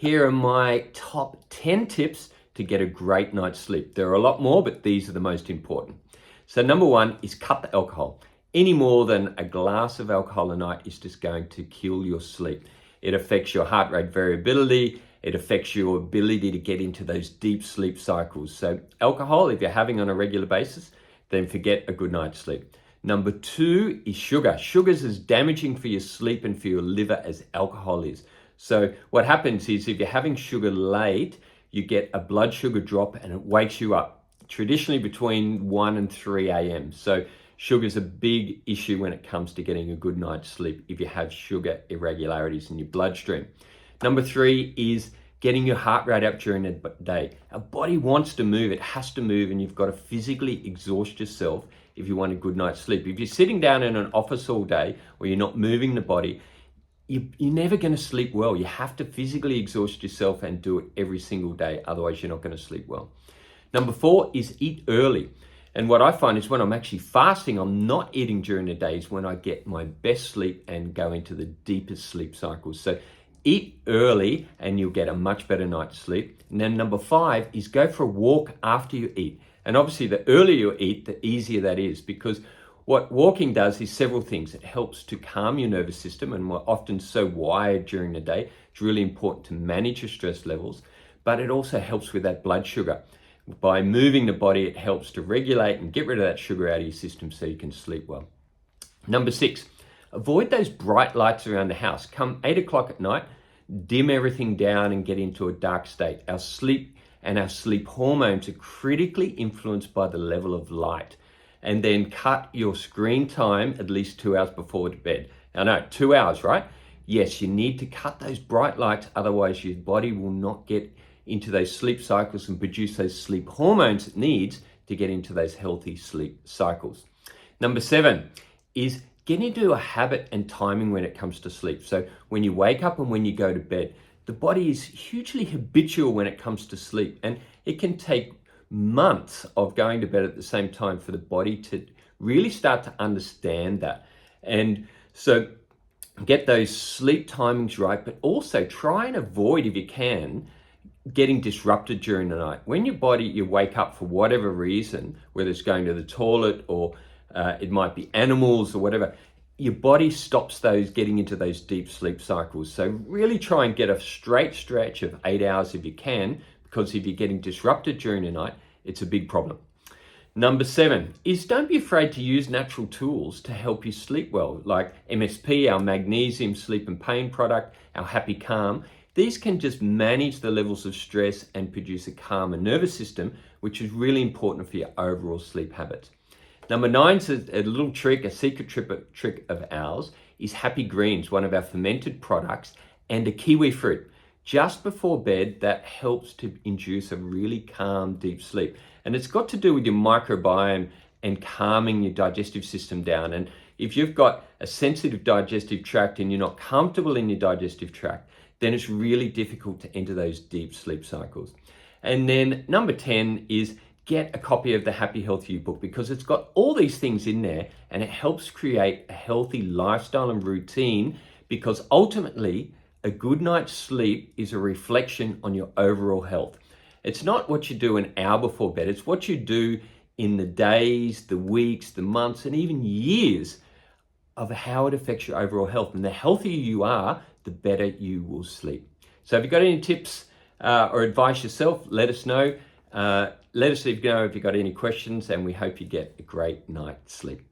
Here are my top 10 tips to get a great night's sleep. There are a lot more, but these are the most important. So number one is cut the alcohol. Any more than a glass of alcohol a night is just going to kill your sleep. It affects your heart rate variability. It affects your ability to get into those deep sleep cycles. So alcohol, if you're having on a regular basis, then forget a good night's sleep. Number two is sugar. Sugar's as damaging for your sleep and for your liver as alcohol is. So what happens is if you're having sugar late, you get a blood sugar drop and it wakes you up, traditionally between 1 and 3 a.m. So sugar's a big issue when it comes to getting a good night's sleep if you have sugar irregularities in your bloodstream. Number three is getting your heart rate up during the day. Our body wants to move, it has to move, and you've got to physically exhaust yourself if you want a good night's sleep. If you're sitting down in an office all day or you're not moving the body, you're never going to sleep well. You have to physically exhaust yourself and do it every single day. Otherwise, you're not going to sleep well. Number four is eat early. And what I find is when I'm actually fasting, I'm not eating during the days when I get my best sleep and go into the deepest sleep cycles. So eat early and you'll get a much better night's sleep. And then number five is go for a walk after you eat. And obviously the earlier you eat, the easier that is, because what walking does is several things. It helps to calm your nervous system, and we're often so wired during the day. It's really important to manage your stress levels, but it also helps with that blood sugar. By moving the body, it helps to regulate and get rid of that sugar out of your system so you can sleep well. Number six, avoid those bright lights around the house. Come 8 o'clock at night, dim everything down and get into a dark state. Our sleep and our sleep hormones are critically influenced by the level of light. And then cut your screen time at least 2 hours before bed. Now, no, 2 hours, right? Yes, you need to cut those bright lights, otherwise your body will not get into those sleep cycles and produce those sleep hormones it needs to get into those healthy sleep cycles. Number seven is get into a habit and timing when it comes to sleep. So when you wake up and when you go to bed, the body is hugely habitual when it comes to sleep, and it can take months of going to bed at the same time for the body to really start to understand that. And so get those sleep timings right, but also try and avoid, if you can, getting disrupted during the night. When you wake up for whatever reason, whether it's going to the toilet or it might be animals or whatever, your body stops those getting into those deep sleep cycles. So really try and get a straight stretch of 8 hours if you can, because if you're getting disrupted during the night, it's a big problem. Number seven is don't be afraid to use natural tools to help you sleep well, like MSP, our magnesium sleep and pain product, our Happy Calm. These can just manage the levels of stress and produce a calmer nervous system, which is really important for your overall sleep habits. Number nine is a little trick, a secret trick of ours, is Happy Greens, one of our fermented products, and a kiwi fruit. Just before bed, that helps to induce a really calm, deep sleep. And it's got to do with your microbiome and calming your digestive system down. And if you've got a sensitive digestive tract and you're not comfortable in your digestive tract, then it's really difficult to enter those deep sleep cycles. And then number 10 is get a copy of the Happy Health You book, because it's got all these things in there and it helps create a healthy lifestyle and routine, because ultimately a good night's sleep is a reflection on your overall health. It's not what you do an hour before bed, it's what you do in the days, the weeks, the months, and even years of how it affects your overall health. And the healthier you are, the better you will sleep. So if you've got any tips or advice yourself, let us know. Let us know if you've got any questions, and we hope you get a great night's sleep.